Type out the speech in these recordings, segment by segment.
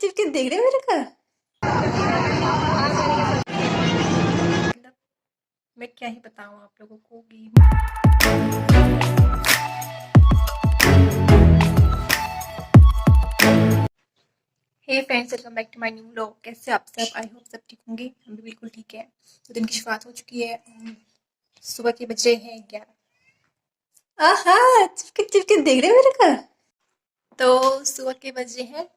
Chip chip देख रहे हो मेरे का। मतलब मैं क्या ही बताऊं आप लोगों को कि hey friends, welcome back to my new vlog. कैसे आप सब? आई होप सब ठीक होंगे। हम भी बिल्कुल ठीक है। तो दिन की शुरुआत हो चुकी है। सुबह के बज रहे हैं 11। आहा, चिपके चिपके देख रहे हो मेरे का। तो सुबह के बज रहे हैं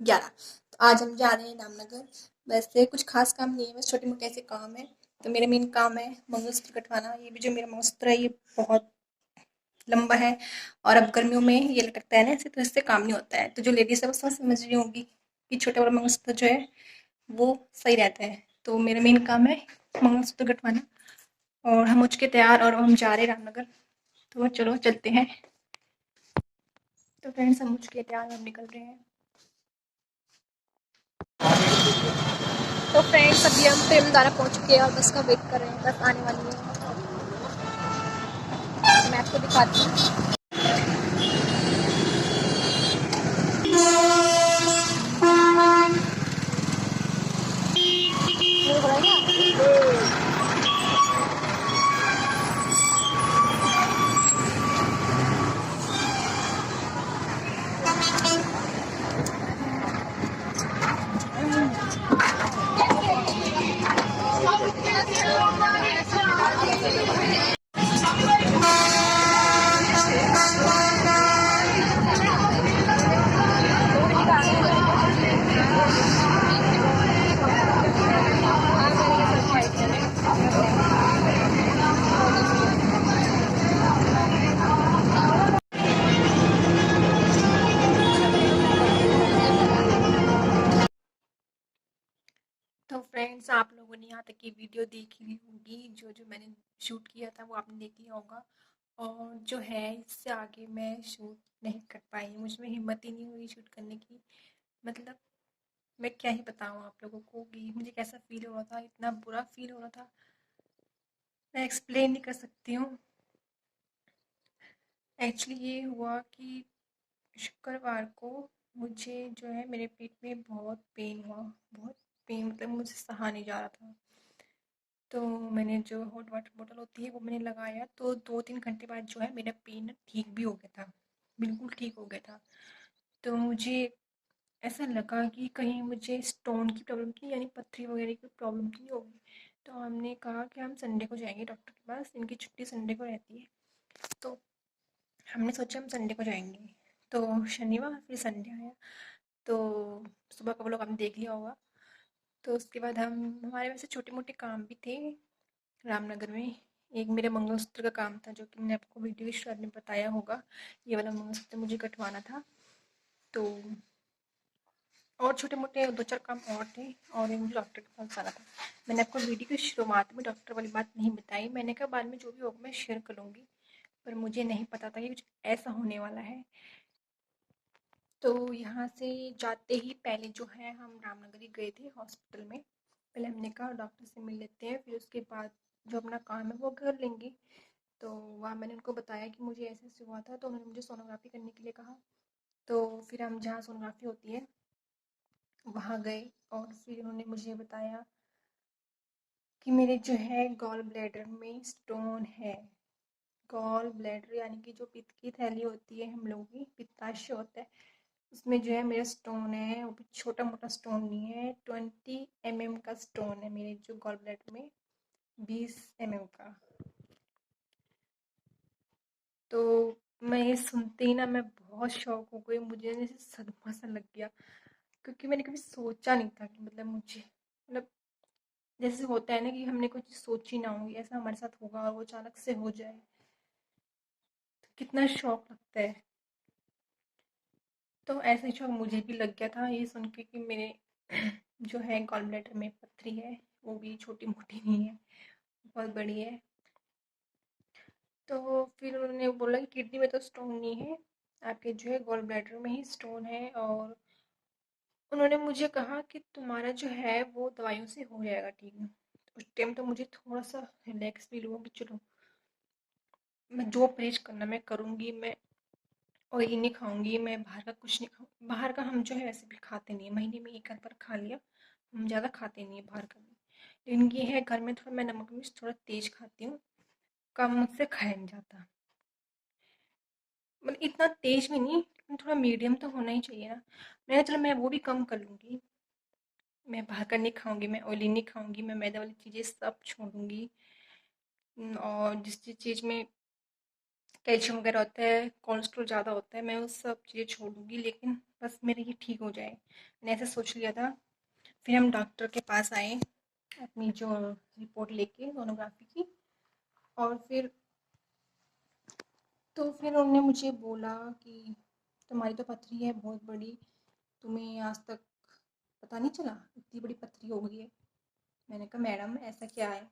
11। तो आज हम जा रहे हैं रामनगर। वैसे कुछ खास काम नहीं है, बस छोटे मोटे ऐसे काम है। तो मेरे मेन काम है मंगलसूत्र कटवाना। ये भी जो मेरा मंगलसूत्र है ये बहुत लंबा है, और अब गर्मियों में ये लटकता है ना ऐसे, तो इससे काम नहीं होता है। तो जो लेडीज है वो समझ रही होंगी कि छोटा वाला मंगलसूत्र जो है वो सही रहता है। तो मेरा मेन काम है मंगलसूत्र कटवाना। और हम हो चुके तैयार और हम जा रहे हैं रामनगर। तो चलो चलते हैं। तो फ्रेंड्स, हम हो चुके तैयार, हम निकल रहे हैं। तो फ्रेंड्स, अभी हम प्रेमदारा पहुंच चुके हैं और बस का वेट कर रहे हैं। बस आने वाली है। मैं आपको दिखाती हूँ। तो फ्रेंड्स, आप लोगों ने यहाँ तक की वीडियो देखी हुई होगी। जो जो मैंने शूट किया था वो आपने देख लिया होगा। और जो है इससे आगे मैं शूट नहीं कर पाई, मुझ में हिम्मत ही नहीं हुई शूट करने की। मतलब मैं क्या ही बताऊँ आप लोगों को कि मुझे कैसा फील हो रहा था। इतना बुरा फील हो रहा था, मैं एक्सप्लेन नहीं कर सकती हूँ। एक्चुअली ये हुआ कि शुक्रवार को मुझे जो है मेरे पेट में बहुत पेन हुआ। बहुत पेन, मतलब मुझे सहा नहीं जा रहा था। तो मैंने जो हॉट वाटर बॉटल होती है वो मैंने लगाया, तो 2-3 घंटे बाद जो है मेरा पेन ठीक भी हो गया था। बिल्कुल ठीक हो गया था। तो मुझे ऐसा लगा कि कहीं मुझे स्टोन की प्रॉब्लम थी, यानी पथरी वगैरह की प्रॉब्लम थी होगी। तो हमने कहा कि हम संडे को जाएंगे डॉक्टर के पास, इनकी छुट्टी संडे को रहती है। तो हमने सोचा हम संडे को जाएंगे। तो शनिवार फिर संडे आया। तो सुबह का व्लॉग आपने देख लिया होगा। तो उसके बाद हमारे वैसे छोटे मोटे काम भी थे रामनगर में। एक मेरे मंगलसूत्र का काम था, जो कि मैंने आपको वीडियो की शुरुआत में बताया होगा। ये वाला मंगलसूत्र मुझे कटवाना था। तो और छोटे मोटे 2-4 काम और थे, और एक मुझे डॉक्टर के पास जाना था। मैंने आपको वीडियो की शुरुआत में डॉक्टर वाली बात नहीं बताई। मैंने कहा बाद में जो भी होगा मैं शेयर करूँगी, पर मुझे नहीं पता था कि कुछ ऐसा होने वाला है। तो यहाँ से जाते ही पहले जो है हम रामनगर ही गए थे हॉस्पिटल में। पहले हमने कहा डॉक्टर से मिल लेते हैं, फिर उसके बाद जो अपना काम है वो कर लेंगे। तो वहाँ मैंने उनको बताया कि मुझे ऐसे ऐसे हुआ था, तो उन्होंने मुझे सोनोग्राफी करने के लिए कहा। तो फिर हम जहाँ सोनोग्राफी होती है वहाँ गए, और फिर उन्होंने मुझे बताया कि मेरे जो है गॉल ब्लैडर में स्टोन है। गॉल ब्लैडर यानी कि जो पित्त की थैली होती है, हम लोगों की पित्ताशय होता है, उसमें जो है मेरा स्टोन है। वो भी छोटा मोटा स्टोन नहीं है, 20 mm का स्टोन है मेरे जो गॉल ब्लैडर में, 20 mm का। तो मैं ये सुनते ही ना मैं बहुत शौक हो गई। मुझे जैसे सदमा सा लग गया, क्योंकि मैंने कभी सोचा नहीं था कि मतलब मुझे, मतलब जैसे होता है ना कि हमने कुछ सोची ना होगी ऐसा हमारे साथ होगा और वो अचानक से हो जाए, तो कितना शौक लगता है। तो ऐसा ही शौक मुझे भी लग गया था ये सुन के कि मेरे जो है गॉल ब्लैडर में पथरी है, वो भी छोटी मोटी नहीं है, बहुत बड़ी है। तो फिर उन्होंने बोला कि किडनी में तो स्टोन नहीं है, आपके जो है गॉल ब्लैडर में ही स्टोन है। और उन्होंने मुझे कहा कि तुम्हारा जो है वो दवाइयों से हो जाएगा ठीक। उस टाइम तो मुझे थोड़ा सा रिलैक्स फील हुआ कि चलो मैं जो परहेज करना मैं करूँगी। मैं ऑयली नहीं खाऊंगी मैं, बाहर का कुछ नहीं खाऊंगी। बाहर का हम जो है वैसे भी खाते नहीं है, महीने में एक आध बार खा लिया। हम ज़्यादा खाते नहीं है बाहर का भी। लेकिन ये है, घर में थोड़ा मैं नमक मिर्च थोड़ा तेज खाती हूँ, कम मुझसे खाया नहीं जाता। मतलब इतना तेज भी नहीं, लेकिन थोड़ा मीडियम तो होना ही चाहिए ना। मैं चलो मैं वो भी कम कर लूँगी। मैं बाहर का नहीं खाऊंगी, मैं ऑयली नहीं खाऊंगी, मैं मैदा वाली चीज़ें सब छोड़ूंगी। और जिस जिस चीज़ में कैल्शियम वगैरह होता है, कोलेस्ट्रॉल ज़्यादा होता है, मैं वो सब चीज़ें छोड़ दूँगी, लेकिन बस मेरा ये ठीक हो जाए। मैंने ऐसा सोच लिया था। फिर हम डॉक्टर के पास आए, अपनी जो रिपोर्ट लेके सोनोग्राफी की। और फिर तो फिर उन्होंने मुझे बोला कि तुम्हारी तो पथरी है बहुत बड़ी, तुम्हें आज तक पता नहीं चला इतनी बड़ी पथरी हो गई है। मैंने कहा मैडम ऐसा क्या है।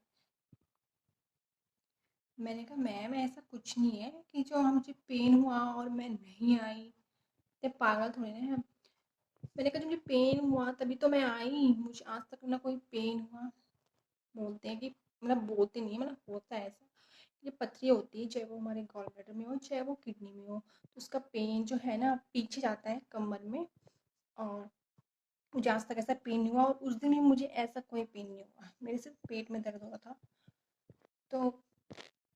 मैंने कहा मैम ऐसा कुछ नहीं है कि जो हम मुझे पेन हुआ और मैं नहीं आई। ये पागल थोड़ी ना है। मैंने कहा जब मुझे पेन हुआ तभी तो मैं आई, मुझे आज तक ना कोई पेन हुआ। बोलते हैं कि मतलब बोलते नहीं है, मतलब होता है ऐसा। ये पथरी होती है, चाहे वो हमारे गॉल ब्लैडर में हो चाहे वो किडनी में हो, तो उसका पेन जो है ना पीछे जाता है कमर में। और मुझे आज तक ऐसा पेन नहीं हुआ, और उस दिन भी मुझे ऐसा कोई पेन नहीं हुआ, मेरे सिर्फ पेट में दर्द हो रहा था। तो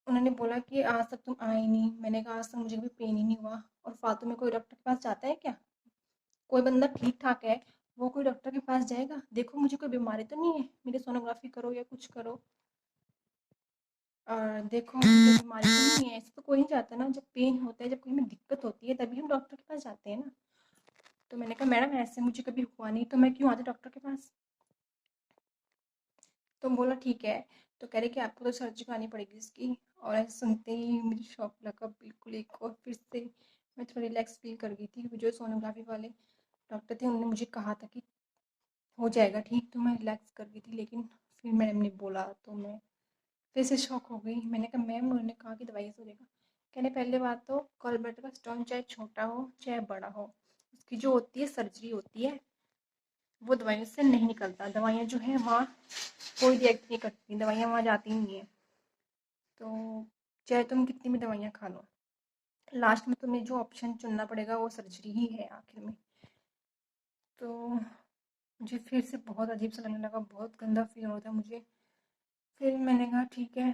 उन्होंने बोला कि आज तक तुम आई नहीं। मैंने कहा आज तक मुझे कभी पेन ही नहीं हुआ, और फालतू में कोई डॉक्टर के पास जाता है क्या। कोई बंदा ठीक ठाक है, वो कोई डॉक्टर के पास जाएगा, देखो मुझे कोई बीमारी तो नहीं है, मेरी सोनोग्राफी करो या कुछ करो और देखो मुझे कोई बीमारी तो नहीं है। ऐसे तो कोई नहीं जाता ना, जब पेन होता है, जब कोई हमें दिक्कत होती है तभी हम डॉक्टर के पास जाते हैं ना। तो मैंने कहा मैडम ऐसे मुझे कभी हुआ नहीं, तो मैं क्यों आती डॉक्टर के पास। तो बोला ठीक है। तो कह रहे कि आपको तो सर्जरी करानी पड़ेगी इसकी। और ऐसे सुनते ही मुझे शौक लगा बिल्कुल, एक और फिर से मैं थोड़ा रिलैक्स फील कर गई थी, क्योंकि जो सोनोग्राफी वाले डॉक्टर थे उन्होंने मुझे कहा था कि हो जाएगा ठीक, तो मैं रिलैक्स कर गई थी। लेकिन फिर मैडम ने बोला तो मैं फिर से शॉक हो गई। मैंने कहा मैम, उन्होंने कहा कि दवाई से हो जाएगा। कहने पहले बात तो गॉल ब्लैडर का स्टोन चाहे छोटा हो चाहे बड़ा हो, उसकी जो होती है सर्जरी होती है, वो दवाइयों से नहीं निकलता। दवाइयाँ जो है वहाँ कोई रिएक्ट नहीं करती, दवाइयाँ वहाँ जाती नहीं है। तो चाहे तुम कितनी भी दवाइयाँ खा लो, लास्ट में तुम्हें जो ऑप्शन चुनना पड़ेगा वो सर्जरी ही है आखिर में। तो मुझे फिर से बहुत अजीब सा लगने लगा, बहुत गंदा फील हो रहा था मुझे। फिर मैंने कहा ठीक है,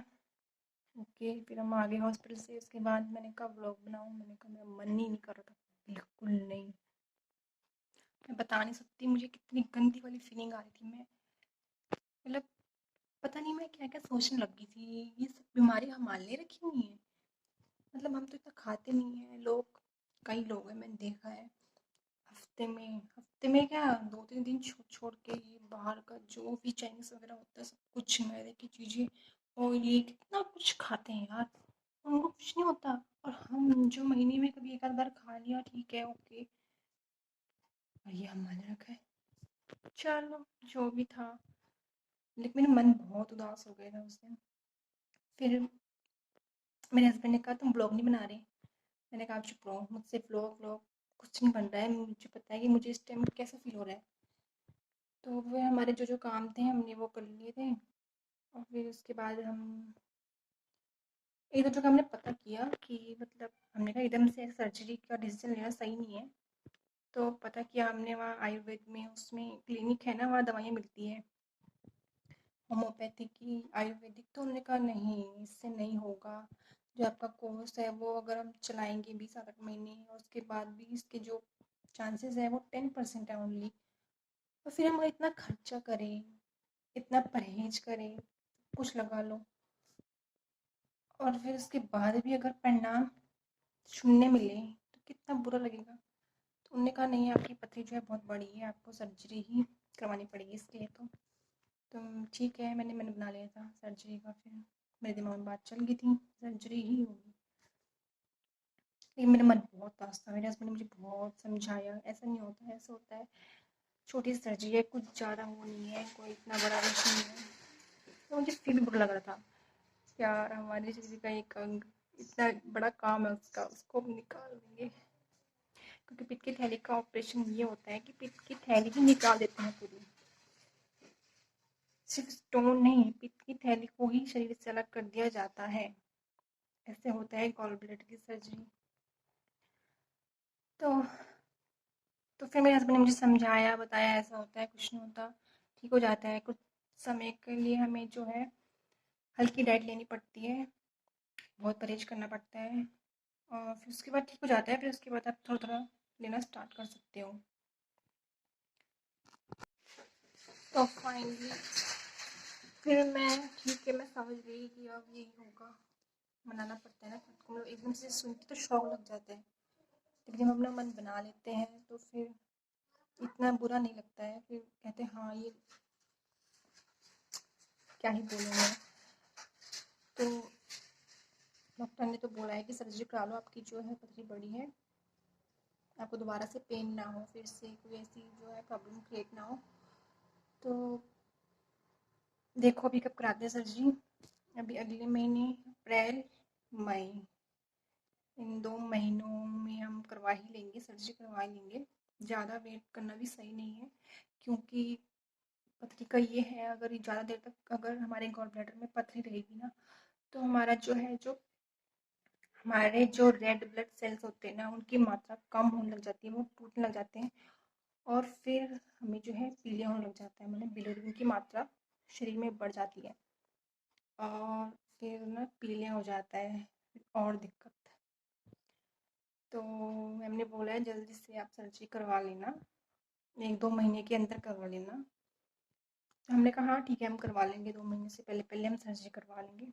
ओके। फिर हम आ गए हॉस्पिटल से। उसके बाद मैंने कहा व्लॉग बनाऊँ, मैंने कहा मेरा मन ही नहीं कर रहा था, बिल्कुल नहीं। मैं बता नहीं सकती मुझे कितनी गंदी वाली फीलिंग आ रही थी। मैं मतलब पता नहीं मैं क्या क्या सोचने लगी थी, ये सब बीमारी हमारे लिए रखी हुई है। मतलब हम तो इतना खाते नहीं हैं लोग, कई लोग हैं मैंने देखा है, हफ्ते में क्या 2-3 दिन छोड़ छोड़ के ये बाहर का जो भी चाइनीज वगैरह होता है, सब कुछ मैदे की चीज़ें, ऑयली, कितना कुछ खाते हैं यार, उनको कुछ नहीं होता। और हम जो महीने में कभी एक आध बार खा लिया ठीक है, ओके। और ये हम मान रखा है, चलो जो भी था। लेकिन मेरा मन बहुत उदास हो गया था उस दिन। फिर मेरे हस्बैंड ने कहा तुम ब्लॉग नहीं बना रहे। मैंने कहा आप चुप रहो, मुझसे ब्लॉग व्लॉग कुछ नहीं बन रहा है, मुझे पता है कि मुझे इस टाइम कैसा फील हो रहा है। तो फिर हमारे जो जो काम थे हमने वो कर लिए थे। और फिर उसके बाद हम एक दो जगह हमने पता किया कि मतलब हमने कहा एकदम से सर्जरी का डिसीजन लेना सही नहीं है। तो पता किया हमने, वहाँ आयुर्वेद में उसमें क्लिनिक है ना, वहाँ दवाइयाँ मिलती है होम्योपैथी की, आयुर्वेदिक। तो उन्होंने कहा नहीं इससे नहीं होगा, जो आपका कोर्स है वो अगर हम चलाएंगे 20-8 महीने, और उसके बाद भी इसके जो चांसेस है वो 10% है ओनली। तो फिर हम इतना खर्चा करें, इतना परहेज करें, कुछ लगा लो, और फिर उसके बाद भी अगर परिणाम शून्य मिले तो कितना बुरा लगेगा। तो उन्होंने कहा नहीं आपकी पथरी जो है बहुत बड़ी है, आपको सर्जरी ही करवानी पड़ेगी इसके लिए। तो ठीक है, मैंने मैंने बना लिया था सर्जरी का। फिर मेरे दिमाग में बात चल गई थी सर्जरी ही होगी। लेकिन मेरा मन बहुत उदास था। मेरे हस्बैंड ने मुझे बहुत समझाया ऐसा नहीं होता है, ऐसा होता है, छोटी सर्जरी है, कुछ ज़्यादा वो नहीं है, कोई इतना बड़ा इशू नहीं है। तो मुझे फिर भी बुरा लग रहा था, यार हमारे शरीर का एक अंग इतना बड़ा काम है उसका, उसको हम निकाल देंगे। क्योंकि पित्त की थैली का ऑपरेशन ये होता है कि पित्त की थैली ही निकाल देते हैं पूरी, सिर्फ स्टोन नहीं, पित्त की थैली को ही शरीर से अलग कर दिया जाता है। ऐसे होता है गॉल ब्लैडर की सर्जरी। तो तो फिर मेरे हस्बैंड ने मुझे समझाया, बताया ऐसा होता है, कुछ नहीं होता, ठीक हो जाता है। कुछ समय के लिए हमें जो है हल्की डाइट लेनी पड़ती है, बहुत परहेज करना पड़ता है, और फिर उसके बाद ठीक हो जाता है। फिर उसके बाद आप थोड़ा-थोड़ा लेना स्टार्ट कर सकते हो। तो फाइनली फिर मैं ठीक है, मैं समझ गई कि अब यही होगा, मनाना पड़ता है ना खुद को। मतलब एकदम से सुन के तो शौक लग जाता है, लेकिन जब हम अपना मन बना लेते हैं तो फिर इतना बुरा नहीं लगता है। फिर कहते हैं हाँ, ये क्या ही बोलूँ मैं। तो डॉक्टर ने तो बोला है कि सर्जरी करा लो, आपकी जो है पथरी बड़ी है, आपको दोबारा से पेन ना हो, फिर से कोई ऐसी जो है प्रॉब्लम क्रिएट ना हो। तो देखो अभी कब कराते हैं सर्जरी। अभी अगले महीने अप्रैल मई, इन 2 महीनों में हम करवा ही लेंगे, सर्जरी करवा ही लेंगे। ज़्यादा वेट करना भी सही नहीं है, क्योंकि पथरी का ये है, अगर ये ज़्यादा देर तक अगर हमारे गॉल ब्लैडर में पथरी रहेगी ना, तो हमारा जो है जो हमारे जो रेड ब्लड सेल्स होते हैं ना, उनकी मात्रा कम होने लग जाती है, वो टूटने लग जाते हैं, और फिर हमें जो है पीलिया होने लग जाता है, मतलब बिलीरुबिन की मात्रा शरीर में बढ़ जाती है, और फिर ना पीलिया हो जाता है, और दिक्कत। तो मैम ने बोला है जल्दी से आप सर्जरी करवा लेना, 1-2 महीने के अंदर करवा लेना। तो हमने कहा हाँ ठीक है, हम करवा लेंगे, 2 महीने से पहले पहले हम सर्जरी करवा लेंगे।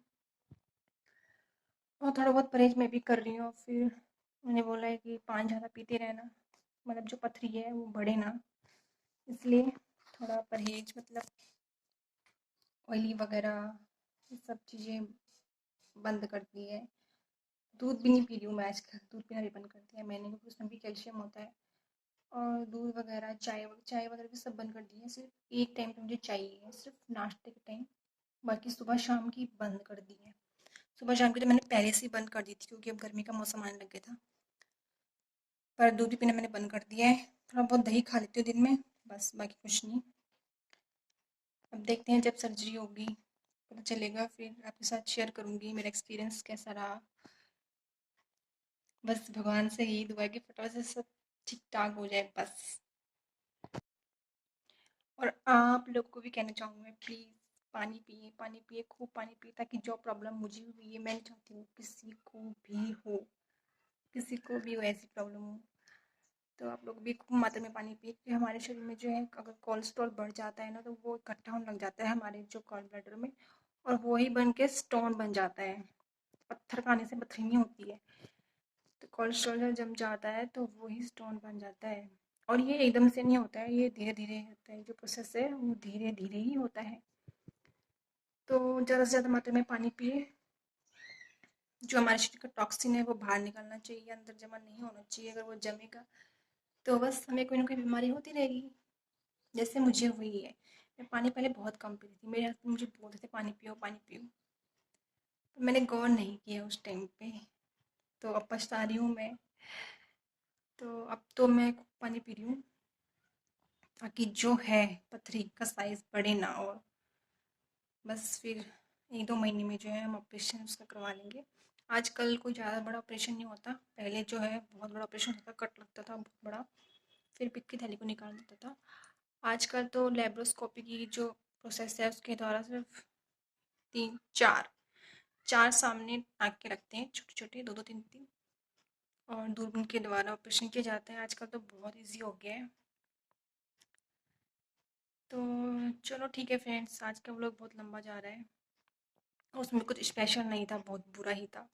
और थोड़ा बहुत परहेज मैं भी कर रही हूँ। फिर उन्होंने बोला है कि पानी ज़्यादा पीते रहना, मतलब जो पथरी है वो बढ़े ना, इसलिए थोड़ा परहेज, मतलब ऑयली वगैरह ये सब चीज़ें बंद कर दी है। दूध भी नहीं पी रही हूँ मैं आजकल, दूध पीना भी बंद कर दिया है मैंने, क्योंकि उसमें भी कैल्शियम होता है। और दूध वगैरह, चाय वगैरह भी सब बंद कर दी है। सिर्फ एक टाइम तो मुझे चाहिए है, सिर्फ नाश्ते के टाइम, बाकी सुबह शाम की बंद कर दी है। सुबह शाम की तो मैंने पहले से ही बंद कर दी थी, क्योंकि अब गर्मी का मौसम आने लग गया था। पर दूध भी पीना मैंने बंद कर दिया है। थोड़ा बहुत दही खा लेती हूँ दिन में, बस बाकी कुछ नहीं। अब देखते हैं जब सर्जरी होगी पता चलेगा, फिर आपके साथ शेयर करूँगी मेरा एक्सपीरियंस कैसा रहा। बस भगवान से यही दुआ है कि फटाफट से सब ठीक ठाक हो जाए बस। और आप लोग को भी कहना चाहूँगी मैं, प्लीज़ पानी पिए, खूब पानी पिए, ताकि जो प्रॉब्लम मुझे हुई है, मैं नहीं चाहती हूँ किसी को भी हो, किसी को भी हो ऐसी प्रॉब्लम हो। तो आप लोग भी खूब मात्रा में पानी पिए, क्योंकि हमारे शरीर में जो है अगर कोलेस्ट्रॉल बढ़ जाता है ना, तो वो इकट्ठा होने लग जाता है हमारे जो गॉल ब्लैडर में, और वही बन के स्टोन बन जाता है। पत्थर खाने से पथरी नहीं होती है, तो कोलेस्ट्रॉल जब जम जाता है तो वही स्टोन बन जाता है। और ये एकदम से नहीं होता है, ये धीरे धीरे होता है, जो प्रोसेस है वो धीरे धीरे ही होता है। तो ज़्यादा से ज़्यादा मात्रा में पानी पिए, जो हमारे शरीर का टॉक्सिन है वो बाहर निकलना चाहिए, अंदर जमा नहीं होना चाहिए। अगर वो जमेगा तो बस हमें कोई ना कोई बीमारी होती रहेगी, जैसे मुझे हुई है। मैं पानी पहले बहुत कम पीती थी, मेरे हस्बैंड मुझे बोलते थे पानी पियो पानी पियो, पर मैंने गौर नहीं किया उस टाइम पे। तो अब पछता रही हूँ मैं। तो अब तो मैं पानी पी रही हूँ, ताकि जो है पथरी का साइज़ बढ़े ना, और बस फिर 1-2 महीने में जो है हम ऑपरेशन उसका करवा लेंगे। आजकल कोई ज़्यादा बड़ा ऑपरेशन नहीं होता, पहले जो है बहुत बड़ा ऑपरेशन होता था, कट लगता था बहुत बड़ा, फिर पित्त की थैली को निकाल देता था। आजकल तो लेप्रोस्कोपी की जो प्रोसेस है उसके द्वारा सिर्फ 3-4 सामने नाक के रखते हैं, छोटे छोटे, 2-2 3-3, और दूरबीन के द्वारा ऑपरेशन किया जाता है। आजकल तो बहुत ईजी हो गया है। तो चलो ठीक है फ्रेंड्स, आज का व्लॉग बहुत लंबा जा रहा है, उसमें कुछ स्पेशल नहीं था, बहुत बुरा ही था।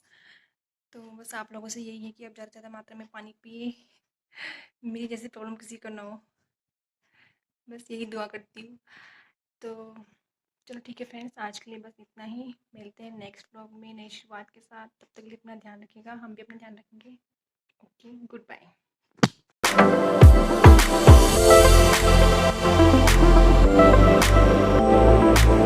तो बस आप लोगों से यही है कि आप ज़्यादा से ज़्यादा मात्रा में पानी पिए, मेरी जैसी प्रॉब्लम किसी को ना हो, बस यही दुआ करती हूँ। तो चलो ठीक है फ्रेंड्स, आज के लिए बस इतना ही। मिलते हैं नेक्स्ट ब्लॉग में नई शुरुआत के साथ, तब तक के लिए अपना ध्यान रखिएगा, हम भी अपना ध्यान रखेंगे। Okay, good bye.